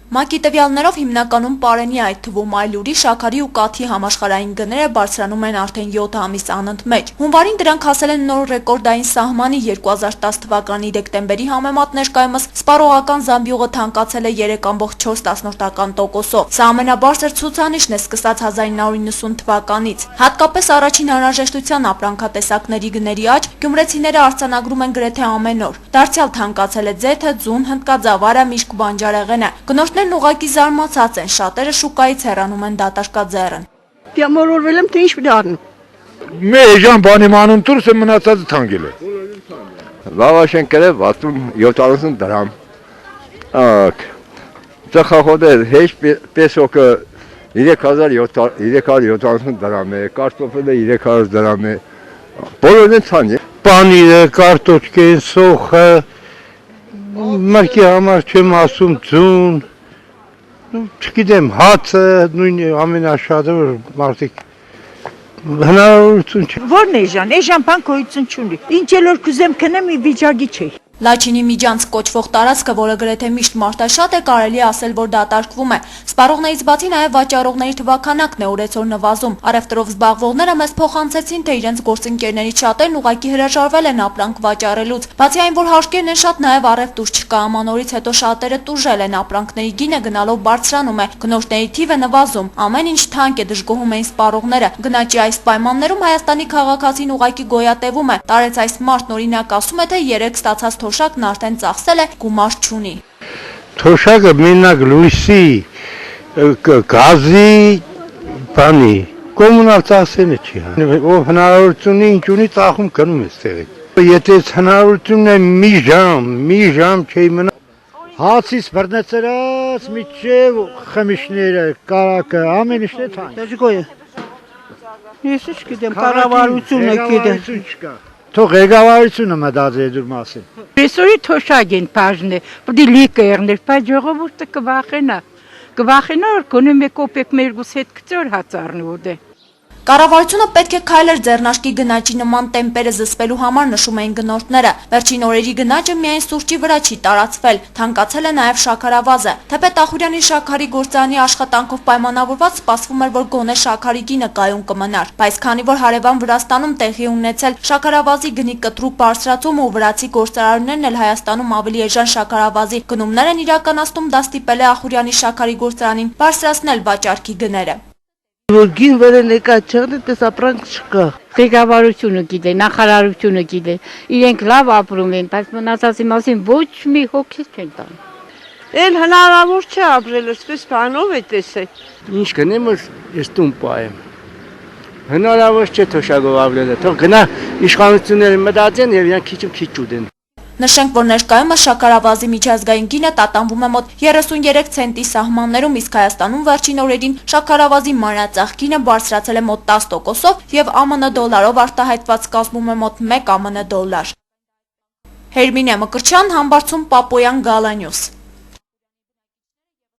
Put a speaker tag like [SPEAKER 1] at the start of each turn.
[SPEAKER 1] ՄԱԿ-ի տվյալներով հիմնականում պարենի, այդ թվում այլուրի, շաքարի ու կաթի համաշխարհային գները բարձրանում են արդեն 7 ամիս անընդմեջ։ Հունվարին դրանք հասել են նոր ռեկորդային սահմանի, 2010 թվականի դեկտեմբերի համեմատ ներկայումս սպառողական զամբյուղը թանկացել է 3,4%-ով։ Սա ամենաբարձր ցուցանիշն է սկսած 1990 թվականից։ Հատկապես առաջին անհրաժեշտության ապրանքատեսակների գների աճ գյումրեցիները արձանագրում են գրեթե ամեն օր։ Դարձյալ թանկացել է ձեթը, ձուն, հնդկաձավարը, միշկ ու բանջարեղենը։ Գնորդներն ուղղակի զարմացած են, շատերը շուկայից հեռանում են դատարկաձեռն։
[SPEAKER 2] Դիամորորվել եմ, թե ինչ պիտի առնեմ։
[SPEAKER 3] Մեջան բանի մանուն դուրս է մնացածը թանկել է։
[SPEAKER 4] Լավաշ են կրել 60-70 դրամ։ Ծխախոտը հեչ պեսոկը 3,770 դրամ է, կարտոֆելը 300 դրամ է, բոլորն են ցան է։
[SPEAKER 3] Պանիրը, կարտոչկեն, սոխը, մրգի համար չեմ ասում ձուն, չգիտեմ հացը, նույն ամենաշատը որ մարդիկ հնարավորություն չէ։
[SPEAKER 2] Որն էժան, էժան բան գոյություն չունի։ Ինչ էլ որ կուզեմ քնեմ, վիճակի չի։
[SPEAKER 1] Լաչինի Միջանց կոչվող տարածքը, որը գրեթե միշտ մարդաշատ է, կարելի ասել, որ դատարկվում է։ Սպառողներից բացի նաև վաճառողների թվաքանակն է օրեցօր նվազում։ Առևտրով զբաղվողները մեզ փոխանցեցին, թե իրենց գործընկերներից շատերն ուղղակի հրաժարվել են ապրանք վաճառելուց։ Բացի այն, որ հարկերն են շատ, նաև առևտուր չկա, ամանորից հետո շատերը տուժել են, ապրանքների գինը գնալով բարձրանում է, գնորդների թիվը նվազում, ամեն ինչ թանկ է, դժգոհում էին սպառողները։ Գնաճի այս պայմաններում Հայաստանի քաղաքացին ուղղակի գոյատևում է։ Տարեց այս մարդն օրինակ ասում է, թե 3 ստացած թոշակն արդեն ծախսել է, գումար չունի։
[SPEAKER 3] Թոշակը մենակ լույսի, գազի, բանի, կոմունալ ծախսելը չի։ Ով հնարավորություն ինչ ունի, ծախում կնում է ստեղից։ Եթե հնարավորությունն է մի ժամ չի մնա։ Հացից բռնեցրած, միջև խմիչները, կարակը, ամեն ինչն է թանկ։
[SPEAKER 2] Դժգոհ է։ Ես չգիտեմ, կառավարությունը գիտեմ։
[SPEAKER 3] Թող ղեկավարությունը մտածի դուր մասին։
[SPEAKER 5] Այսօրի թոշակ են բաժնել, պետք է լիքը եղներ, բայց ժողովուրդը կվախենա, որ գոնե 1 կոպեկ մերգուս հետ կծոր հաց առնի ուտե։
[SPEAKER 1] Կառավարությունը պետք է քայլեր ձեռնարկի գնաճի նման տեմպերը զսպելու համար, նշում էին գնորդները։ Վերջին օրերի գնաճը միայն սուրճի վրա չի տարածվել, թանկացել է նաև շաքարավազը։ Թեպետ Ախուրյանի շաքարի գործարանի աշխատանքով պայմանավորված սպասվում էր, որ գոնե շաքարի գինը կայուն կմնար, բայց քանի որ հարևան Վրաստանում տեղի ունեցել շաքարավազի գնի կտրուկ բարձրացում ու վրացի գործարարներն էլ Հայաստանում ավելի էժան շաքարավազի գնումներ են իրականացնում, դա ստիպել է Ախուրյանի շաքարի գործարանին բարձրացնել վաճառքի գները։
[SPEAKER 2] Որ գին վերը նկա չեղնի, տես ապրանք չկա։
[SPEAKER 5] Ղեկավարությունը գիտե, նախարարությունը գիտե, իրենք լավ ապրում են, բայց մնացածի մասին ոչ մի հոգի չեն տանում։
[SPEAKER 2] Էլ հնարավոր չէ ապրել, այսպես բանով է տեսել։
[SPEAKER 4] Ինչ կնեմ, ես տուն պայեմ։ Հնարավոր չէ թոշակով ապրելը, թող գնա իշխանությունները մտածեն եւ իրանք քիչ ուտեն։
[SPEAKER 1] Նշենք, որ ներկայումս շաքարավազի միջազգային գինը տատանվում է մոտ 33 ցենտի սահմաններում, իսկ Հայաստանում վերջին օրերին շաքարավազի մանրածախ գինը բարձրացել է մոտ 10%-ով եւ ԱՄՆ դոլարով արտահայտված կազմում է մոտ 1 ԱՄՆ դոլար։ Հերմինե Մկրտչյան, Համբարձում, Պապոյան, Գալանյուս։